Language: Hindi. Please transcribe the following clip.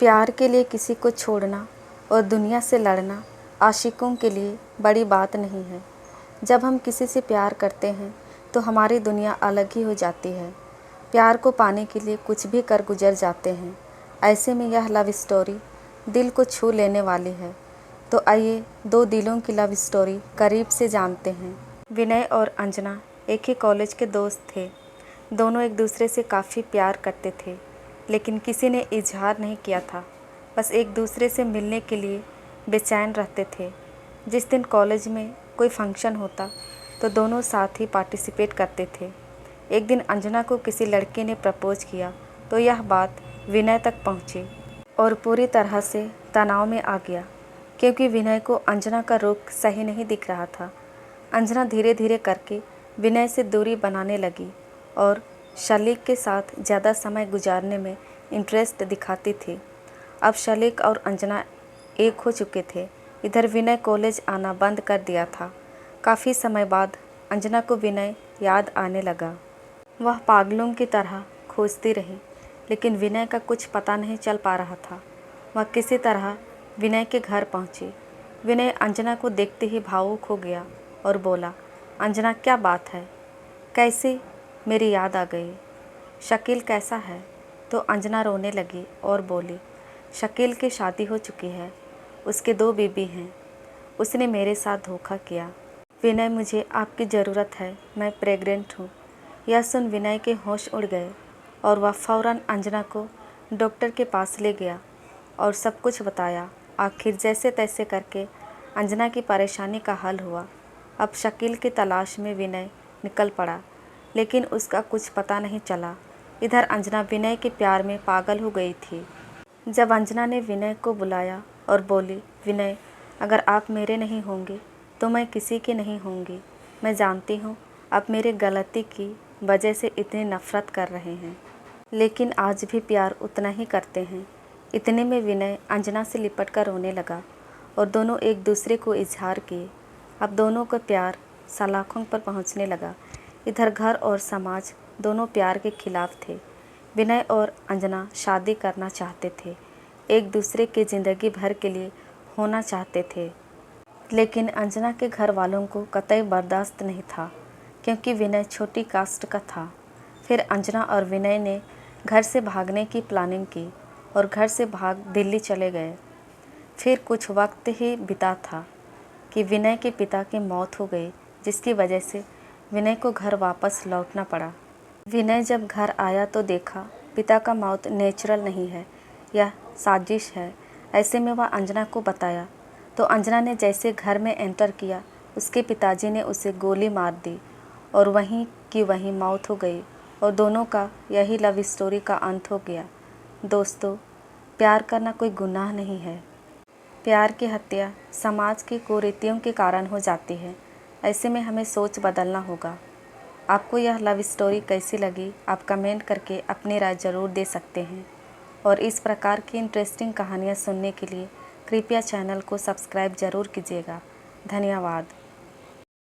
प्यार के लिए किसी को छोड़ना और दुनिया से लड़ना आशिकों के लिए बड़ी बात नहीं है। जब हम किसी से प्यार करते हैं तो हमारी दुनिया अलग ही हो जाती है। प्यार को पाने के लिए कुछ भी कर गुजर जाते हैं। ऐसे में यह लव स्टोरी दिल को छू लेने वाली है। तो आइए दो दिलों की लव स्टोरी करीब से जानते हैं। विनय और अंजना एक ही कॉलेज के दोस्त थे। दोनों एक दूसरे से काफ़ी प्यार करते थे, लेकिन किसी ने इजहार नहीं किया था। बस एक दूसरे से मिलने के लिए बेचैन रहते थे। जिस दिन कॉलेज में कोई फंक्शन होता तो दोनों साथ ही पार्टिसिपेट करते थे। एक दिन अंजना को किसी लड़के ने प्रपोज किया तो यह बात विनय तक पहुंची और पूरी तरह से तनाव में आ गया, क्योंकि विनय को अंजना का रुख सही नहीं दिख रहा था। अंजना धीरे धीरे करके विनय से दूरी बनाने लगी और शलीक के साथ ज़्यादा समय गुजारने में इंटरेस्ट दिखाती थी। अब शलीक और अंजना एक हो चुके थे। इधर विनय कॉलेज आना बंद कर दिया था। काफ़ी समय बाद अंजना को विनय याद आने लगा। वह पागलों की तरह खोजती रही, लेकिन विनय का कुछ पता नहीं चल पा रहा था। वह किसी तरह विनय के घर पहुंची। विनय अंजना को देखते ही भावुक हो गया और बोला, अंजना क्या बात है, कैसे मेरी याद आ गई? शकील कैसा है? तो अंजना रोने लगी और बोली, शकील की शादी हो चुकी है, उसके 2 बीबी हैं। उसने मेरे साथ धोखा किया। विनय मुझे आपकी ज़रूरत है, मैं प्रेग्नेंट हूँ। यह सुन विनय के होश उड़ गए और वह फ़ौरन अंजना को डॉक्टर के पास ले गया और सब कुछ बताया। आखिर जैसे तैसे करके अंजना की परेशानी का हल हुआ। अब शकील की तलाश में विनय निकल पड़ा, लेकिन उसका कुछ पता नहीं चला। इधर अंजना विनय के प्यार में पागल हो गई थी। जब अंजना ने विनय को बुलाया और बोली, विनय, अगर आप मेरे नहीं होंगे तो मैं किसी की नहीं होंगी। मैं जानती हूँ आप मेरे गलती की वजह से इतनी नफ़रत कर रहे हैं, लेकिन आज भी प्यार उतना ही करते हैं। इतने में विनय अंजना से लिपट कर रोने लगा और दोनों एक दूसरे को इजहार किए। अब दोनों का प्यार सलाखों पर पहुँचने लगा। इधर घर और समाज दोनों प्यार के खिलाफ थे। विनय और अंजना शादी करना चाहते थे, एक दूसरे की ज़िंदगी भर के लिए होना चाहते थे, लेकिन अंजना के घर वालों को कतई बर्दाश्त नहीं था, क्योंकि विनय छोटी कास्ट का था। फिर अंजना और विनय ने घर से भागने की प्लानिंग की और घर से भाग दिल्ली चले गए। फिर कुछ वक्त ही बीता था कि विनय के पिता की मौत हो गई, जिसकी वजह से विनय को घर वापस लौटना पड़ा। विनय जब घर आया तो देखा पिता का मौत नेचुरल नहीं है, यह साजिश है। ऐसे में वह अंजना को बताया तो अंजना ने जैसे घर में एंटर किया, उसके पिताजी ने उसे गोली मार दी और वहीं की वहीं मौत हो गई और दोनों का यही लव स्टोरी का अंत हो गया। दोस्तों, प्यार करना कोई गुनाह नहीं है। प्यार की हत्या समाज की कुरीतियों के कारण हो जाती है। ऐसे में हमें सोच बदलना होगा। आपको यह लव स्टोरी कैसी लगी? आप कमेंट करके अपनी राय ज़रूर दे सकते हैं। और इस प्रकार की इंटरेस्टिंग कहानियाँ सुनने के लिए कृपया चैनल को सब्सक्राइब ज़रूर कीजिएगा। धन्यवाद।